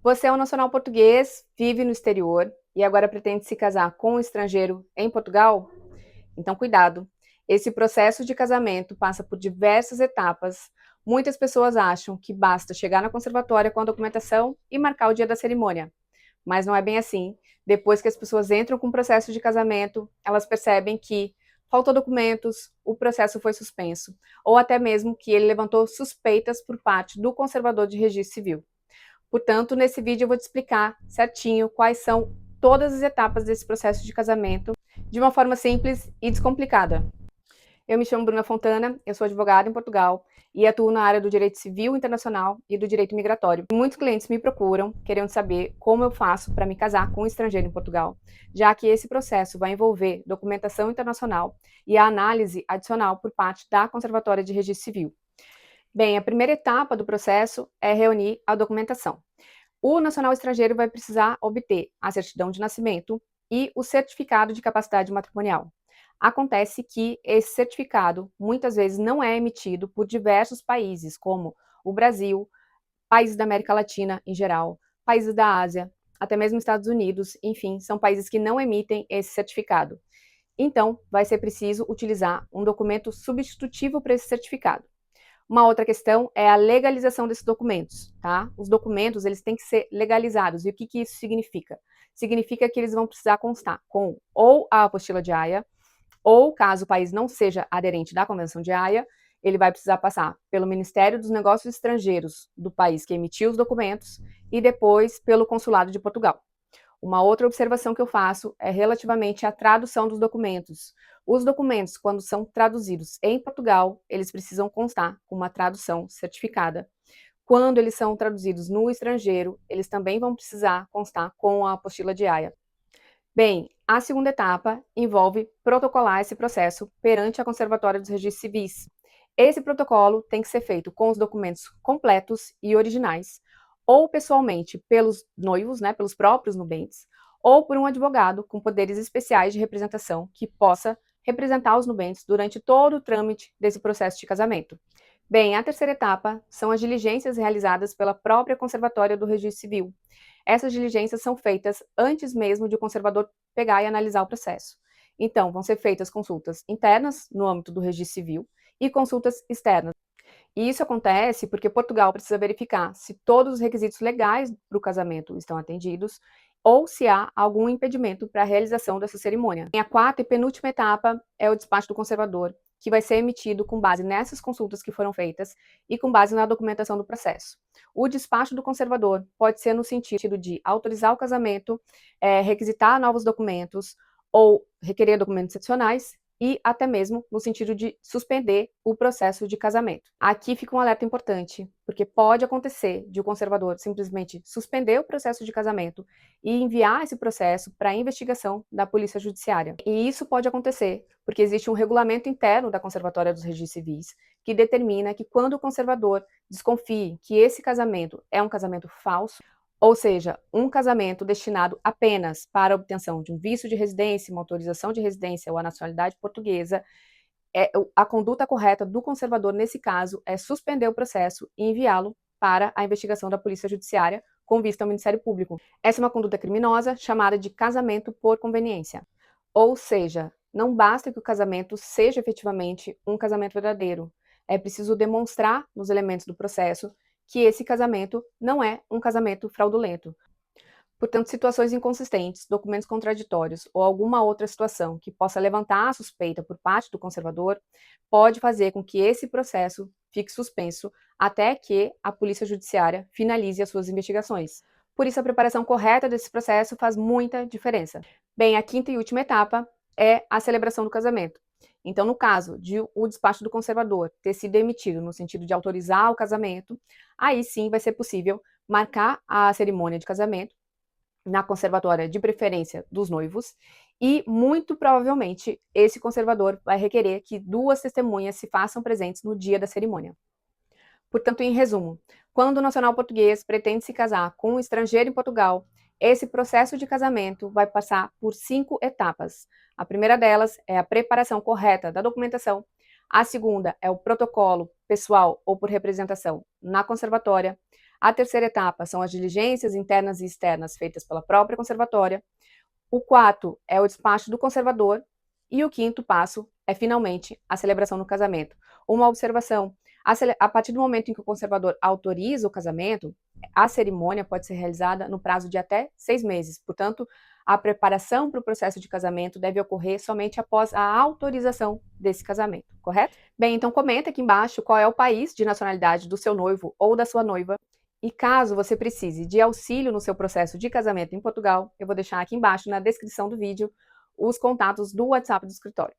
Você é um nacional português, vive no exterior e agora pretende se casar com um estrangeiro em Portugal? Então, cuidado. Esse processo de casamento passa por diversas etapas. Muitas pessoas acham que basta chegar na conservatória com a documentação e marcar o dia da cerimônia. Mas não é bem assim. Depois que as pessoas entram com o processo de casamento, elas percebem que faltou documentos, o processo foi suspenso, ou até mesmo que ele levantou suspeitas por parte do conservador de registro civil. Portanto, nesse vídeo eu vou te explicar certinho quais são todas as etapas desse processo de casamento, de uma forma simples e descomplicada. Eu me chamo Bruna Fontana, eu sou advogada em Portugal e atuo na área do direito civil internacional e do direito migratório. Muitos clientes me procuram querendo saber como eu faço para me casar com um estrangeiro em Portugal, já que esse processo vai envolver documentação internacional e a análise adicional por parte da Conservatória de Registro Civil. Bem, a primeira etapa do processo é reunir a documentação. O nacional estrangeiro vai precisar obter a certidão de nascimento e o certificado de capacidade matrimonial. Acontece que esse certificado muitas vezes não é emitido por diversos países, como o Brasil, países da América Latina em geral, países da Ásia, até mesmo Estados Unidos, enfim, são países que não emitem esse certificado. Então, vai ser preciso utilizar um documento substitutivo para esse certificado. Uma outra questão é a legalização desses documentos, tá? Os documentos, eles têm que ser legalizados. E o que isso significa? Significa que eles vão precisar constar com ou a apostila de Haia, ou caso o país não seja aderente da Convenção de Haia, ele vai precisar passar pelo Ministério dos Negócios Estrangeiros do país que emitiu os documentos e depois pelo Consulado de Portugal. Uma outra observação que eu faço é relativamente à tradução dos documentos. Os documentos, quando são traduzidos em Portugal, eles precisam constar com uma tradução certificada. Quando eles são traduzidos no estrangeiro, eles também vão precisar constar com a apostila de Haia. Bem, a segunda etapa envolve protocolar esse processo perante a Conservatória dos Registros Civis. Esse protocolo tem que ser feito com os documentos completos e originais, ou pessoalmente pelos noivos, né, pelos próprios nubentes, ou por um advogado com poderes especiais de representação que possa representar os nubentes durante todo o trâmite desse processo de casamento. Bem, a terceira etapa são as diligências realizadas pela própria Conservatória do Registro Civil. Essas diligências são feitas antes mesmo de o conservador pegar e analisar o processo. Então, vão ser feitas consultas internas, no âmbito do registro civil, e consultas externas. E isso acontece porque Portugal precisa verificar se todos os requisitos legais para o casamento estão atendidos ou se há algum impedimento para a realização dessa cerimônia. A quarta e penúltima etapa é o despacho do conservador, que vai ser emitido com base nessas consultas que foram feitas e com base na documentação do processo. O despacho do conservador pode ser no sentido de autorizar o casamento, requisitar novos documentos ou requerer documentos adicionais e até mesmo no sentido de suspender o processo de casamento. Aqui fica um alerta importante, porque pode acontecer de o conservador simplesmente suspender o processo de casamento e enviar esse processo para a investigação da Polícia Judiciária. E isso pode acontecer porque existe um regulamento interno da Conservatória dos Registros Civis que determina que quando o conservador desconfie que esse casamento é um casamento falso, ou seja, um casamento destinado apenas para a obtenção de um visto de residência, uma autorização de residência ou a nacionalidade portuguesa, a conduta correta do conservador nesse caso é suspender o processo e enviá-lo para a investigação da Polícia Judiciária com vista ao Ministério Público. Essa é uma conduta criminosa chamada de casamento por conveniência. Ou seja, não basta que o casamento seja efetivamente um casamento verdadeiro. É preciso demonstrar nos elementos do processo que esse casamento não é um casamento fraudulento. Portanto, situações inconsistentes, documentos contraditórios ou alguma outra situação que possa levantar a suspeita por parte do conservador pode fazer com que esse processo fique suspenso até que a Polícia Judiciária finalize as suas investigações. Por isso, a preparação correta desse processo faz muita diferença. Bem, a quinta e última etapa é a celebração do casamento. Então, no caso de o despacho do conservador ter sido emitido no sentido de autorizar o casamento, aí sim vai ser possível marcar a cerimônia de casamento na conservatória de preferência dos noivos e, muito provavelmente, esse conservador vai requerer que duas testemunhas se façam presentes no dia da cerimônia. Portanto, em resumo, quando o nacional português pretende se casar com um estrangeiro em Portugal, esse processo de casamento vai passar por 5 etapas. A primeira delas é a preparação correta da documentação. A segunda é o protocolo pessoal ou por representação na conservatória. A terceira etapa são as diligências internas e externas feitas pela própria conservatória. O quarto é o despacho do conservador. E o quinto passo é, finalmente, a celebração do casamento. Uma observação: a partir do momento em que o conservador autoriza o casamento, a cerimônia pode ser realizada no prazo de até 6 meses. Portanto, a preparação para o processo de casamento deve ocorrer somente após a autorização desse casamento, correto? Bem, então comenta aqui embaixo qual é o país de nacionalidade do seu noivo ou da sua noiva. E caso você precise de auxílio no seu processo de casamento em Portugal, eu vou deixar aqui embaixo na descrição do vídeo os contatos do WhatsApp do escritório.